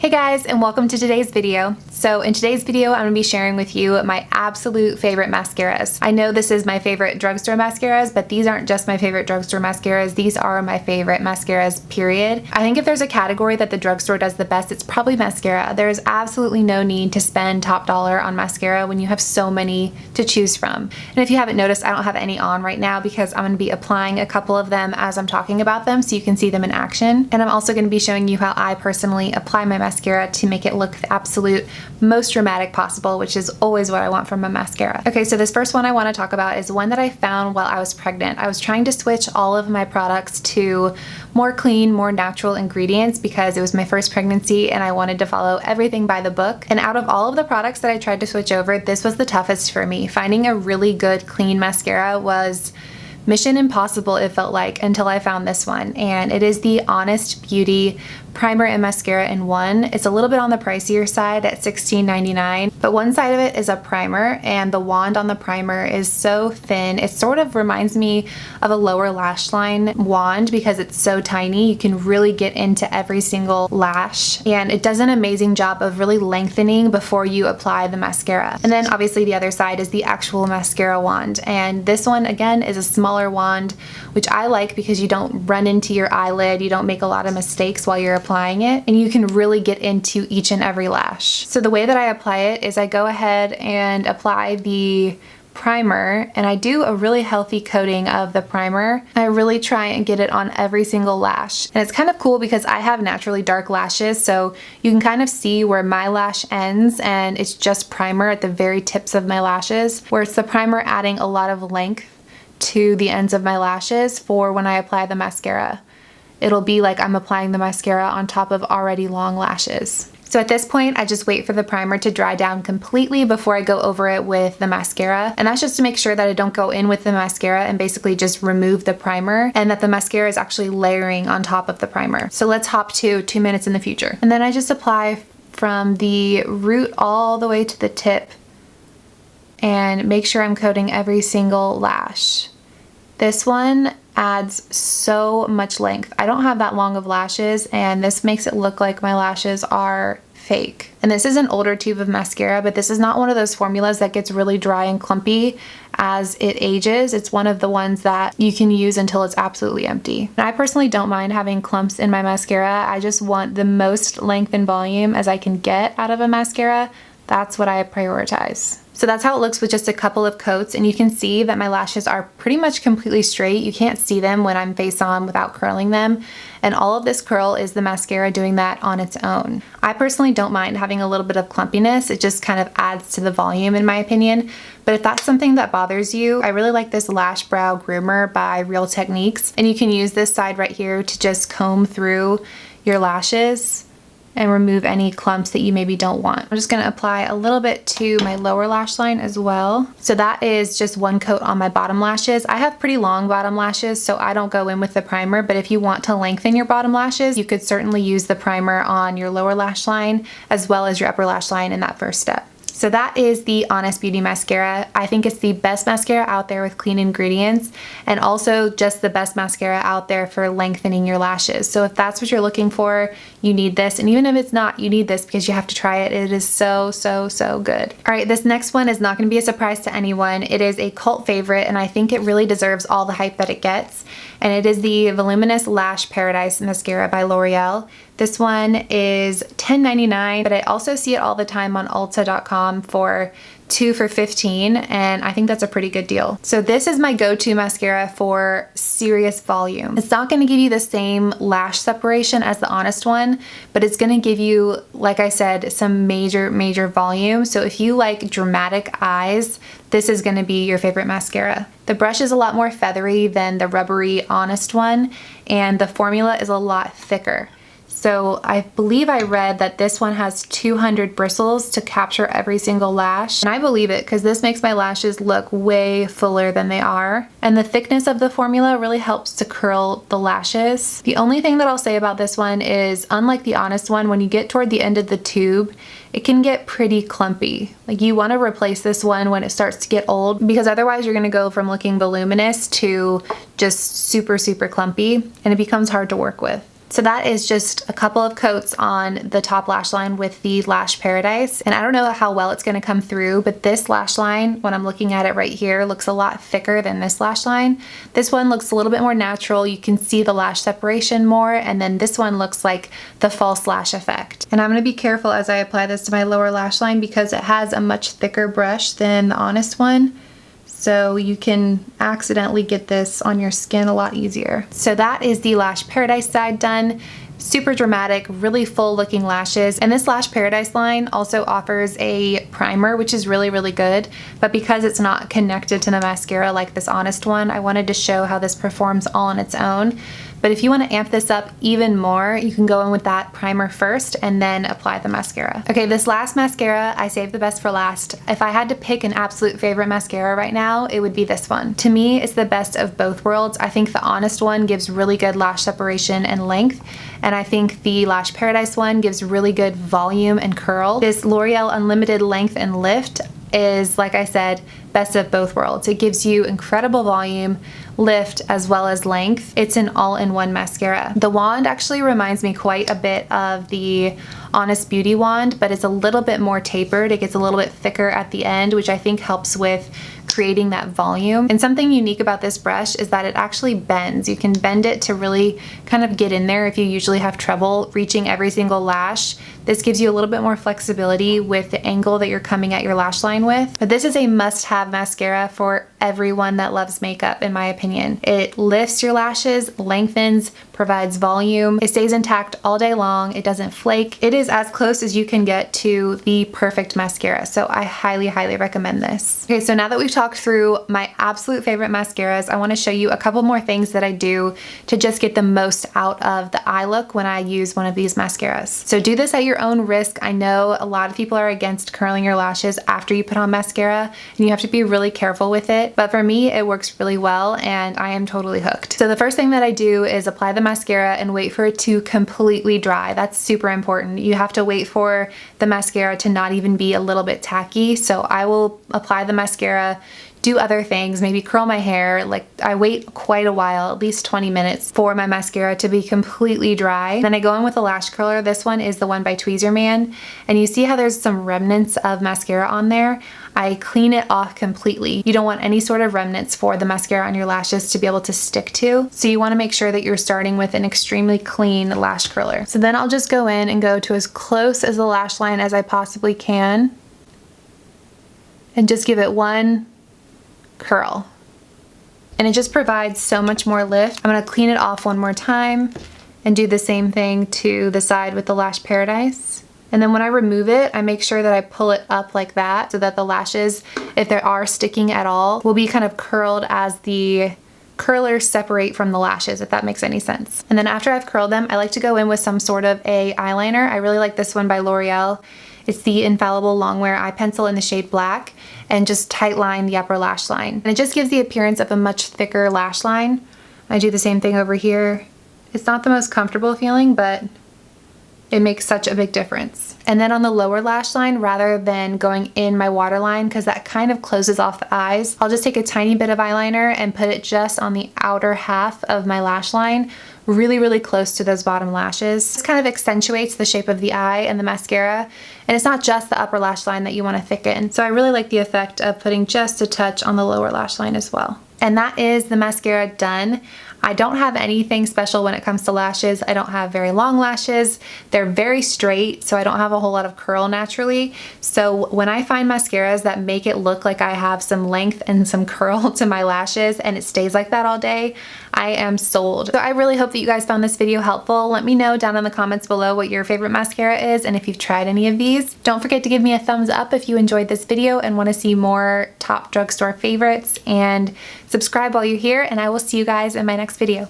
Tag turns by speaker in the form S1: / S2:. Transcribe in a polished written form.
S1: Hey guys, and welcome to today's video. So in today's video, I'm going to be sharing with you my absolute favorite mascaras. I know this is my favorite drugstore mascaras, but these aren't just my favorite drugstore mascaras. These are my favorite mascaras, period. I think if there's a category that the drugstore does the best, it's probably mascara. There's absolutely no need to spend top dollar on mascara when you have so many to choose from. And if you haven't noticed, I don't have any on right now because I'm going to be applying a couple of them as I'm talking about them so you can see them in action. And I'm also going to be showing you how I personally apply my mascara to make it look the absolute most dramatic possible, which is always what I want from a mascara. Okay, so this first one I want to talk about is one that I found while I was pregnant. I was trying to switch all of my products to more clean, more natural ingredients because it was my first pregnancy and I wanted to follow everything by the book. And out of all of the products that I tried to switch over, this was the toughest for me. Finding a really good clean mascara was mission impossible, it felt like, until I found this one, and it is the Honest Beauty primer and mascara in one. It's a little bit on the pricier side at $16.99, but one side of it is a primer, and the wand on the primer is so thin. It sort of reminds me of a lower lash line wand because it's so tiny. You can really get into every single lash, and it does an amazing job of really lengthening before you apply the mascara. And then obviously the other side is the actual mascara wand, and this one again is a smaller wand, which I like because you don't run into your eyelid, you don't make a lot of mistakes while you're applying it, and you can really get into each and every lash. So the way that I apply it is I go ahead and apply the primer, and I do a really healthy coating of the primer. I really try and get it on every single lash, and it's kind of cool because I have naturally dark lashes, so you can kind of see where my lash ends and it's just primer at the very tips of my lashes, where it's the primer adding a lot of length to the ends of my lashes for when I apply the mascara. It'll be like I'm applying the mascara on top of already long lashes. So at this point, I just wait for the primer to dry down completely before I go over it with the mascara. And that's just to make sure that I don't go in with the mascara and basically just remove the primer, and that the mascara is actually layering on top of the primer. So let's hop to 2 minutes in the future. And then I just apply from the root all the way to the tip and make sure I'm coating every single lash. This one adds so much length. I don't have that long of lashes, and this makes it look like my lashes are fake. And this is an older tube of mascara, but this is not one of those formulas that gets really dry and clumpy as it ages. It's one of the ones that you can use until it's absolutely empty. And I personally don't mind having clumps in my mascara. I just want the most length and volume as I can get out of a mascara. That's what I prioritize. So that's how it looks with just a couple of coats, and you can see that my lashes are pretty much completely straight. You can't see them when I'm face on without curling them, and all of this curl is the mascara doing that on its own. I personally don't mind having a little bit of clumpiness. It just kind of adds to the volume in my opinion, but if that's something that bothers you, I really like this Lash Brow Groomer by Real Techniques, and you can use this side right here to just comb through your lashes and remove any clumps that you maybe don't want. I'm just gonna apply a little bit to my lower lash line as well. So that is just one coat on my bottom lashes. I have pretty long bottom lashes, so I don't go in with the primer, but if you want to lengthen your bottom lashes, you could certainly use the primer on your lower lash line as well as your upper lash line in that first step. So that is the Honest Beauty mascara. I think it's the best mascara out there with clean ingredients, and also just the best mascara out there for lengthening your lashes. So if that's what you're looking for, you need this. And even if it's not, you need this because you have to try it. It is so, so, so good. All right, this next one is not gonna be a surprise to anyone. It is a cult favorite, and I think it really deserves all the hype that it gets. And it is the Voluminous Lash Paradise Mascara by L'Oreal. This one is $10.99, but I also see it all the time on Ulta.com for 2 for $15, and I think that's a pretty good deal. So this is my go-to mascara for serious volume. It's not gonna give you the same lash separation as the Honest one, but it's gonna give you, like I said, some major volume. So if you like dramatic eyes, this is gonna be your favorite mascara. The brush is a lot more feathery than the rubbery Honest one, and the formula is a lot thicker. So I believe I read that this one has 200 bristles to capture every single lash. And I believe it because this makes my lashes look way fuller than they are. And the thickness of the formula really helps to curl the lashes. The only thing that I'll say about this one is, unlike the Honest one, when you get toward the end of the tube, it can get pretty clumpy. Like, you want to replace this one when it starts to get old, because otherwise you're going to go from looking voluminous to just super clumpy, and it becomes hard to work with. So that is just a couple of coats on the top lash line with the Lash Paradise. And I don't know how well it's going to come through, but this lash line, when I'm looking at it right here, looks a lot thicker than this lash line. This one looks a little bit more natural. You can see the lash separation more. And then this one looks like the false lash effect. And I'm going to be careful as I apply this to my lower lash line because it has a much thicker brush than the Honest one. So you can accidentally get this on your skin a lot easier. So that is the Lash Paradise side done. Super dramatic, really full looking lashes. And this Lash Paradise line also offers a primer, which is really, really good. But because it's not connected to the mascara like this Honest one, I wanted to show how this performs all on its own. But if you want to amp this up even more, you can go in with that primer first and then apply the mascara. Okay, this last mascara, I saved the best for last. If I had to pick an absolute favorite mascara right now, it would be this one. To me, it's the best of both worlds. I think the Honest one gives really good lash separation and length, and I think the Lash Paradise one gives really good volume and curl. This L'Oreal Unlimited Length and Lift is, like I said, best of both worlds. It gives you incredible volume, lift, as well as length. It's an all-in-one mascara. The wand actually reminds me quite a bit of the Honest Beauty wand, but it's a little bit more tapered. It gets a little bit thicker at the end, which I think helps with creating that volume. And something unique about this brush is that it actually bends. You can bend it to really kind of get in there if you usually have trouble reaching every single lash. This gives you a little bit more flexibility with the angle that you're coming at your lash line with. But this is a must-have mascara for everyone that loves makeup, in my opinion. It lifts your lashes, lengthens, provides volume. It stays intact all day long. It doesn't flake. It is as close as you can get to the perfect mascara. So I highly, highly recommend this. Okay, so now that we've talked through my absolute favorite mascaras, I want to show you a couple more things that I do to just get the most out of the eye look when I use one of these mascaras. So do this at your own risk. I know a lot of people are against curling your lashes after you put on mascara, and you have to be really careful with it. But for me, it works really well, and I am totally hooked. So the first thing that I do is apply the mascara and wait for it to completely dry. That's super important. You have to wait for the mascara to not even be a little bit tacky. So I will apply the mascara, do other things, maybe curl my hair. Like, I wait quite a while, at least 20 minutes for my mascara to be completely dry. Then I go in with a lash curler. This one is the one by Tweezerman, and you see how there's some remnants of mascara on there. I clean it off completely. You don't want any sort of remnants for the mascara on your lashes to be able to stick to. So you want to make sure that you're starting with an extremely clean lash curler. So then I'll just go in and go to as close as the lash line as I possibly can and just give it one curl. And it just provides so much more lift. I'm going to clean it off one more time and do the same thing to the side with the Lash Paradise. And then when I remove it, I make sure that I pull it up like that so that the lashes, if they are sticking at all, will be kind of curled as the curlers separate from the lashes, if that makes any sense. And then after I've curled them, I like to go in with some sort of a eyeliner. I really like this one by L'Oreal. It's the Infallible Longwear Eye Pencil in the shade Black, and just tight line the upper lash line. And it just gives the appearance of a much thicker lash line. I do the same thing over here. It's not the most comfortable feeling, but it makes such a big difference. And then on the lower lash line, rather than going in my waterline, because that kind of closes off the eyes, I'll just take a tiny bit of eyeliner and put it just on the outer half of my lash line, really, really close to those bottom lashes. This kind of accentuates the shape of the eye and the mascara, and it's not just the upper lash line that you want to thicken. So I really like the effect of putting just a touch on the lower lash line as well. And that is the mascara done. I don't have anything special when it comes to lashes. I don't have very long lashes. They're very straight, so I don't have a whole lot of curl naturally. So when I find mascaras that make it look like I have some length and some curl to my lashes and it stays like that all day, I am sold. So I really hope that you guys found this video helpful. Let me know down in the comments below what your favorite mascara is and if you've tried any of these. Don't forget to give me a thumbs up if you enjoyed this video and want to see more top drugstore favorites, and subscribe while you're here, and I will see you guys in my next video.